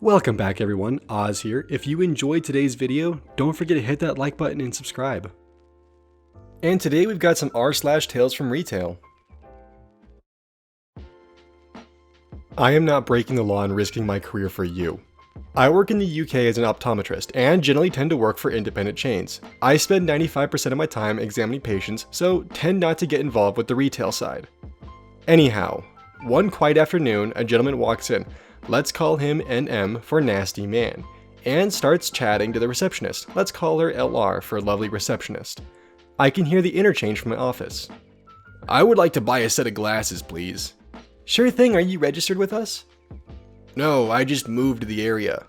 Welcome back everyone, Oz here. If you enjoyed today's video, don't forget to hit that like button and subscribe. And today we've got some r/Tales from Retail. I am not breaking the law and risking my career for you. I work in the UK as an optometrist and generally tend to work for independent chains. I spend 95% of my time examining patients, so tend not to get involved with the retail side. Anyhow, one quiet afternoon, a gentleman walks in. Let's call him NM for Nasty Man, and starts chatting to the receptionist. Let's call her LR for Lovely Receptionist. I can hear the interchange from my office. I would like to buy a set of glasses, please. Sure thing, are you registered with us? No, I just moved to the area.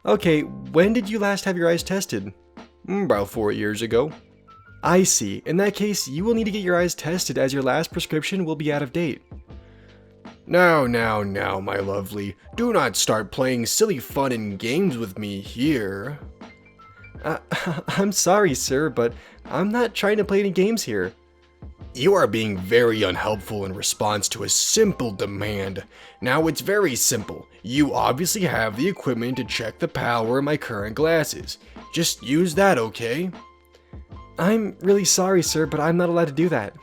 Okay, when did you last have your eyes tested? About 4 years ago. I see. In that case, you will need to get your eyes tested as your last prescription will be out of date. Now, my lovely. Do not start playing silly fun and games with me here. I'm sorry, sir, but I'm not trying to play any games here. You are being very unhelpful in response to a simple demand. Now it's very simple. You obviously have the equipment to check the power of my current glasses. Just use that, okay? I'm really sorry, sir, but I'm not allowed to do that.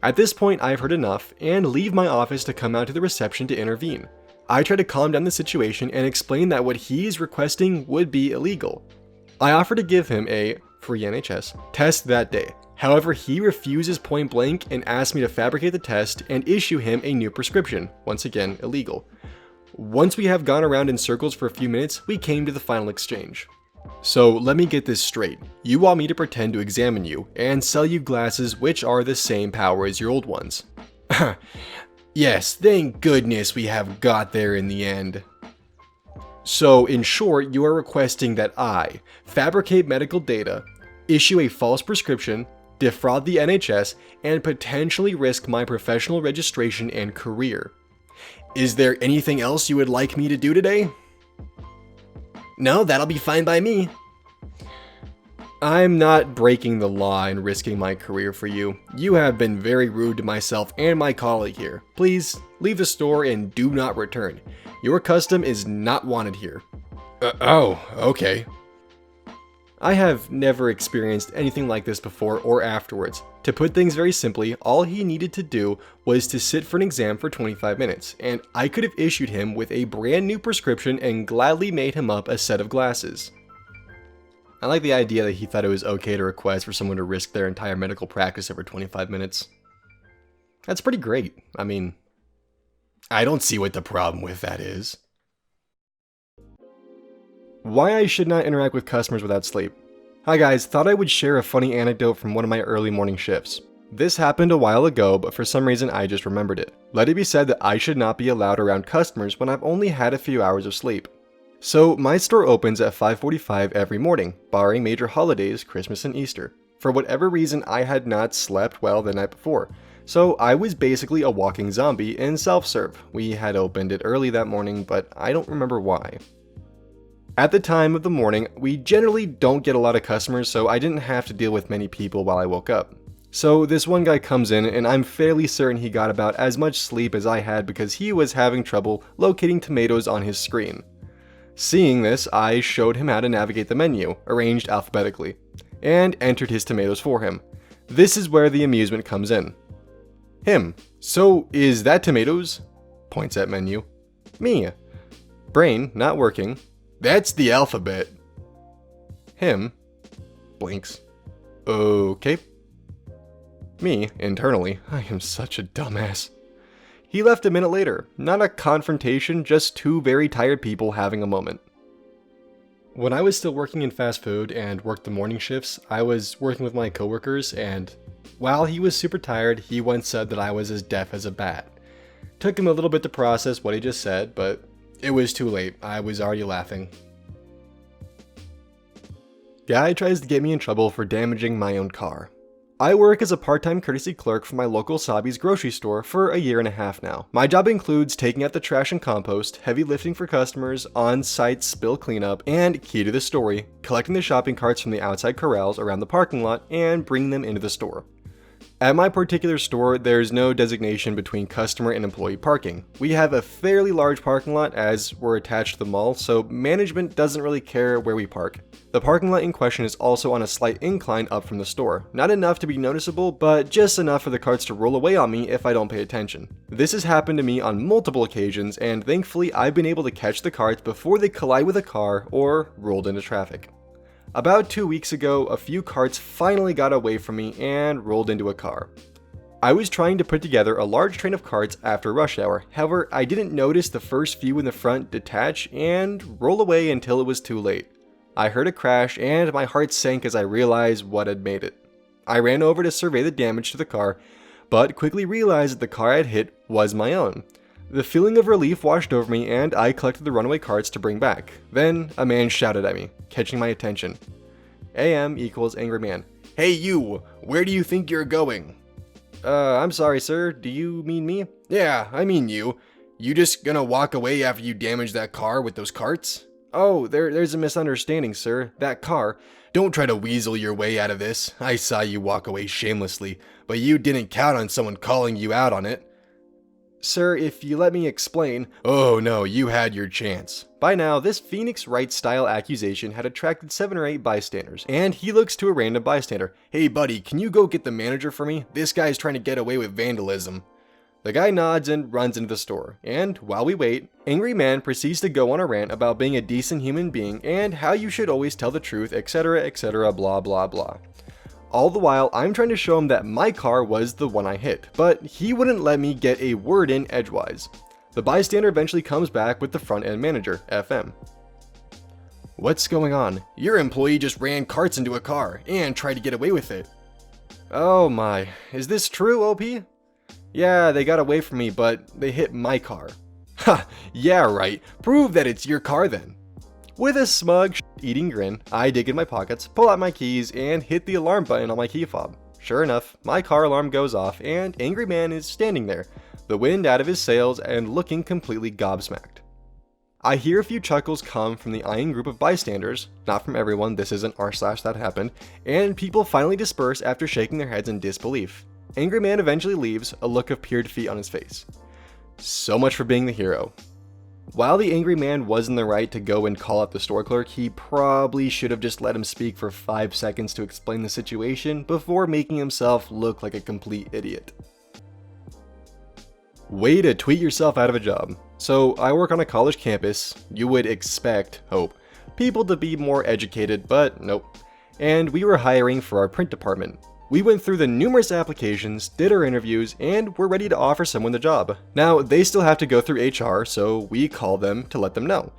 At this point, I've heard enough and leave my office to come out to the reception to intervene. I try to calm down the situation and explain that what he is requesting would be illegal. I offer to give him a free NHS test that day. However, he refuses point blank and asks me to fabricate the test and issue him a new prescription, once again illegal. Once we have gone around in circles for a few minutes, we came to the final exchange. So let me get this straight. You want me to pretend to examine you and sell you glasses which are the same power as your old ones. Yes, thank goodness we have got there in the end. So in short, you are requesting that I fabricate medical data, issue a false prescription, defraud the NHS, and potentially risk my professional registration and career. Is there anything else you would like me to do today? No, that'll be fine by me. I'm not breaking the law and risking my career for you. You have been very rude to myself and my colleague here. Please leave the store and do not return. Your custom is not wanted here. Oh, okay. I have never experienced anything like this before or afterwards. To put things very simply, all he needed to do was to sit for an exam for 25 minutes, and I could have issued him with a brand new prescription and gladly made him up a set of glasses. I like the idea that he thought it was okay to request for someone to risk their entire medical practice over 25 minutes. That's pretty great. I mean, I don't see what the problem with that is. Why I should not interact with customers without sleep. Hi guys, thought I would share a funny anecdote from one of my early morning shifts. This happened a while ago, but for some reason I just remembered it. Let it be said that I should not be allowed around customers when I've only had a few hours of sleep. So my store opens at 5:45 every morning, barring major holidays, Christmas and Easter. For whatever reason, I had not slept well the night before, so I was basically a walking zombie in self-serve. We had opened it early that morning, but I don't remember why. At the time of the morning, we generally don't get a lot of customers, so I didn't have to deal with many people while I woke up. So this one guy comes in, and I'm fairly certain he got about as much sleep as I had because he was having trouble locating tomatoes on his screen. Seeing this, I showed him how to navigate the menu, arranged alphabetically, and entered his tomatoes for him. This is where the amusement comes in. Him. So, is that tomatoes? Points at menu. Me. Brain, not working. That's the alphabet. Him. Blinks. Okay. Me, internally. I am such a dumbass. He left a minute later. Not a confrontation, just two very tired people having a moment. When I was still working in fast food and worked the morning shifts, I was working with my coworkers, and while he was super tired, he once said that I was as deaf as a bat. Took him a little bit to process what he just said, but it was too late. I was already laughing. Guy tries to get me in trouble for damaging my own car. I work as a part-time courtesy clerk for my local Sabi's grocery store for a year and a half now. My job includes taking out the trash and compost, heavy lifting for customers, on-site spill cleanup, and, key to the story, collecting the shopping carts from the outside corrals around the parking lot and bringing them into the store. At my particular store, there's no designation between customer and employee parking. We have a fairly large parking lot as we're attached to the mall, so management doesn't really care where we park. The parking lot in question is also on a slight incline up from the store. Not enough to be noticeable, but just enough for the carts to roll away on me if I don't pay attention. This has happened to me on multiple occasions, and thankfully I've been able to catch the carts before they collide with a car or rolled into traffic. About 2 weeks ago, a few carts finally got away from me and rolled into a car. I was trying to put together a large train of carts after rush hour, however, I didn't notice the first few in the front detach and roll away until it was too late. I heard a crash and my heart sank as I realized what had made it. I ran over to survey the damage to the car, but quickly realized that the car I had hit was my own. The feeling of relief washed over me and I collected the runaway carts to bring back. Then a man shouted at me, catching my attention. AM equals angry man. Hey you, where do you think you're going? I'm sorry sir, do you mean me? Yeah, I mean you. You just gonna walk away after you damage that car with those carts? Oh, there's a misunderstanding sir, that car. Don't try to weasel your way out of this. I saw you walk away shamelessly, but you didn't count on someone calling you out on it. Sir, if you let me explain. Oh no, you had your chance. By now, this Phoenix Wright style accusation had attracted 7 or 8 bystanders, and he looks to a random bystander. Hey buddy, can you go get the manager for me? This guy's trying to get away with vandalism. The guy nods and runs into the store, and while we wait, Angry Man proceeds to go on a rant about being a decent human being and how you should always tell the truth, etc, blah blah blah. All the while, I'm trying to show him that my car was the one I hit, but he wouldn't let me get a word in edgewise. The bystander eventually comes back with the front end manager, FM. What's going on? Your employee just ran carts into a car and tried to get away with it. Oh my, is this true, OP? Yeah, they got away from me, but they hit my car. Ha, yeah right, prove that it's your car then. With a smug, eating grin, I dig in my pockets, pull out my keys, and hit the alarm button on my key fob. Sure enough, my car alarm goes off, and Angry Man is standing there, the wind out of his sails and looking completely gobsmacked. I hear a few chuckles come from the eyeing group of bystanders, not from everyone, this isn't r/that happened, and people finally disperse after shaking their heads in disbelief. Angry Man eventually leaves, a look of pure defeat on his face. So much for being the hero. While the Angry Man was in the right to go and call out the store clerk, he probably should have just let him speak for 5 seconds to explain the situation before making himself look like a complete idiot. Way to tweet yourself out of a job. So I work on a college campus. You would expect, people to be more educated, but nope. And we were hiring for our print department. We went through the numerous applications, did our interviews, and we're ready to offer someone the job. Now, they still have to go through HR, so we call them to let them know.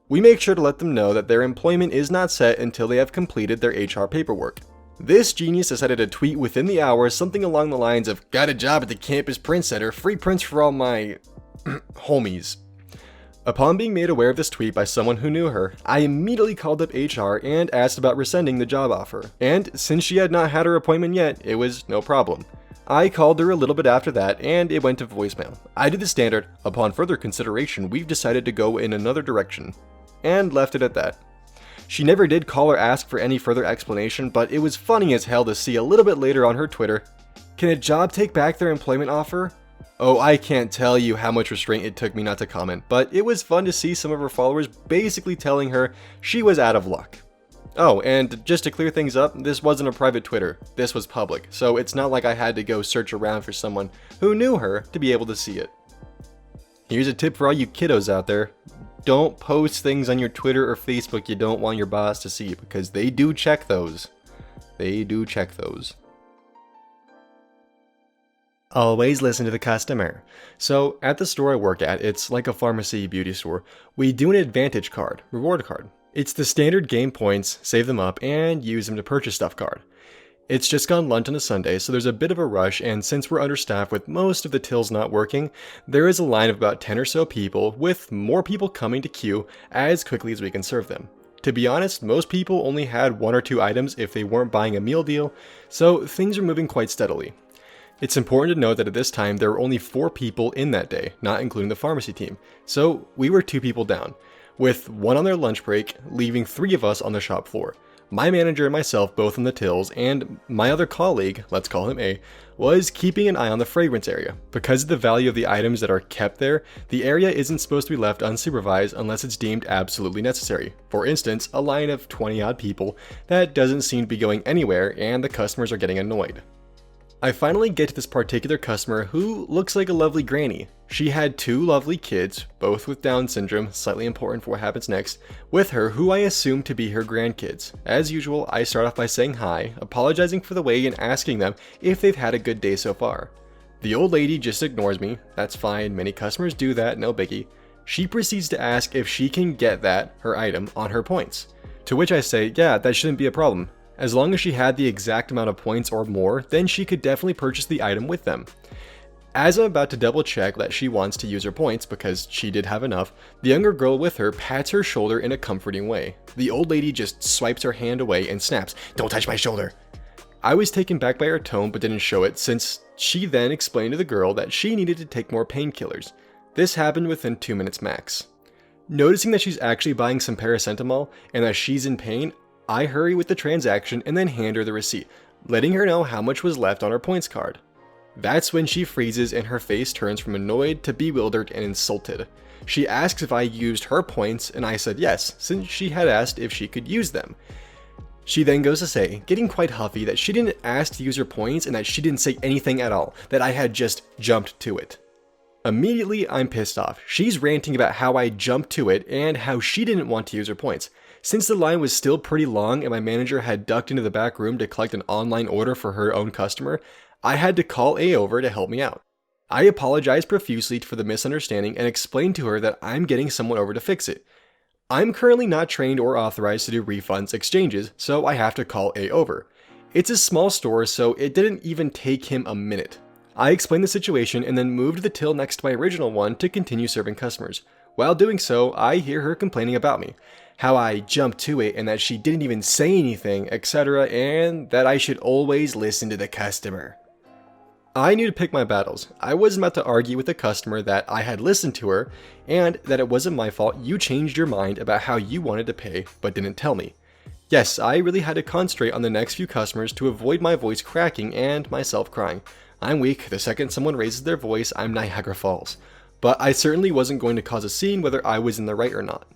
We make sure to let them know that their employment is not set until they have completed their HR paperwork. This genius decided to tweet within the hour something along the lines of, "Got a job at the campus print center, free prints for all my homies." Upon being made aware of this tweet by someone who knew her, I immediately called up HR and asked about rescinding the job offer. And since she had not had her appointment yet, it was no problem. I called her a little bit after that and it went to voicemail. I did the standard, "Upon further consideration, we've decided to go in another direction," and left it at that. She never did call or ask for any further explanation, but it was funny as hell to see a little bit later on her Twitter, "Can a job take back their employment offer?" Oh, I can't tell you how much restraint it took me not to comment, but it was fun to see some of her followers basically telling her she was out of luck. Oh, and just to clear things up, this wasn't a private Twitter, this was public, so it's not like I had to go search around for someone who knew her to be able to see it. Here's a tip for all you kiddos out there. Don't post things on your Twitter or Facebook you don't want your boss to see, because they do check those. They do check those. Always listen to the customer. So at the store I work at, it's like a pharmacy beauty store. We do an advantage card, reward card. It's the standard game points, save them up, and use them to purchase stuff card. It's just gone lunch on a Sunday, so there's a bit of a rush, and since we're understaffed with most of the tills not working, there is a line of about 10 or so people, with more people coming to queue as quickly as we can serve them. To be honest, most people only had 1 or 2 items if they weren't buying a meal deal, so things are moving quite steadily. It's important to note that at this time there were only 4 people in that day, not including the pharmacy team, so we were 2 people down, with 1 on their lunch break, leaving 3 of us on the shop floor. My manager and myself both on the tills, and my other colleague, let's call him A, was keeping an eye on the fragrance area. Because of the value of the items that are kept there, the area isn't supposed to be left unsupervised unless it's deemed absolutely necessary. For instance, a line of 20 odd people that doesn't seem to be going anywhere and the customers are getting annoyed. I finally get to this particular customer who looks like a lovely granny. She had 2 lovely kids, both with Down syndrome, slightly important for what happens next, with her who I assume to be her grandkids. As usual, I start off by saying hi, apologizing for the wait and asking them if they've had a good day so far. The old lady just ignores me. That's fine, many customers do that, no biggie. She proceeds to ask if she can get that, her item, on her points. To which I say, yeah, that shouldn't be a problem. As long as she had the exact amount of points or more, then she could definitely purchase the item with them. As I'm about to double check that she wants to use her points because she did have enough, the younger girl with her pats her shoulder in a comforting way. The old lady just swipes her hand away and snaps, "Don't touch my shoulder." I was taken back by her tone but didn't show it, since she then explained to the girl that she needed to take more painkillers. This happened within 2 minutes max. Noticing that she's actually buying some paracetamol and that she's in pain, I hurry with the transaction and then hand her the receipt, letting her know how much was left on her points card. That's when she freezes and her face turns from annoyed to bewildered and insulted. She asks if I used her points and I said yes, since she had asked if she could use them. She then goes to say, getting quite huffy, that she didn't ask to use her points and that she didn't say anything at all, that I had just jumped to it. Immediately, I'm pissed off. She's ranting about how I jumped to it and how she didn't want to use her points. Since the line was still pretty long and my manager had ducked into the back room to collect an online order for her own customer, I had to call A over to help me out. I apologized profusely for the misunderstanding and explained to her that I'm getting someone over to fix it. I'm currently not trained or authorized to do refunds exchanges, so I have to call A over. It's a small store, so it didn't even take him a minute. I explained the situation and then moved the till next to my original one to continue serving customers. While doing so, I hear her complaining about me, how I jumped to it and that she didn't even say anything, etc., and that I should always listen to the customer. I knew to pick my battles. I wasn't about to argue with the customer that I had listened to her and that it wasn't my fault you changed your mind about how you wanted to pay but didn't tell me. Yes, I really had to concentrate on the next few customers to avoid my voice cracking and myself crying. I'm weak. The second someone raises their voice, I'm Niagara Falls. But I certainly wasn't going to cause a scene whether I was in the right or not.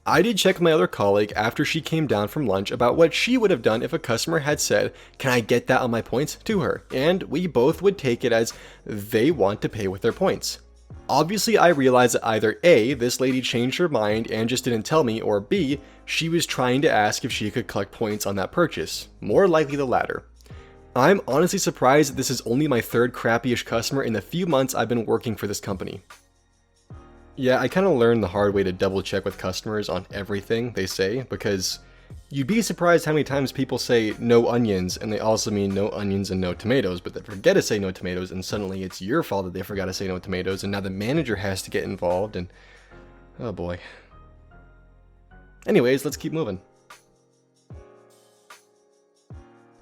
I did check with my other colleague after she came down from lunch about what she would have done if a customer had said, "Can I get that on my points?" to her, and we both would take it as they want to pay with their points. Obviously, I realized that either A, this lady changed her mind and just didn't tell me, or B, she was trying to ask if she could collect points on that purchase. More likely the latter. I'm honestly surprised that this is only my 3rd crappy-ish customer in the few months I've been working for this company. Yeah, I kind of learned the hard way to double check with customers on everything they say, because you'd be surprised how many times people say no onions and they also mean no onions and no tomatoes, but they forget to say no tomatoes and suddenly it's your fault that they forgot to say no tomatoes and now the manager has to get involved and oh boy. Anyways, let's keep moving.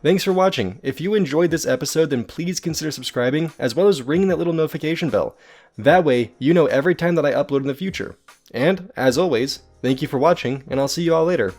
Thanks for watching. If you enjoyed this episode, then please consider subscribing, as well as ringing that little notification bell. That way, you know every time that I upload in the future. And, as always, thank you for watching, and I'll see you all later.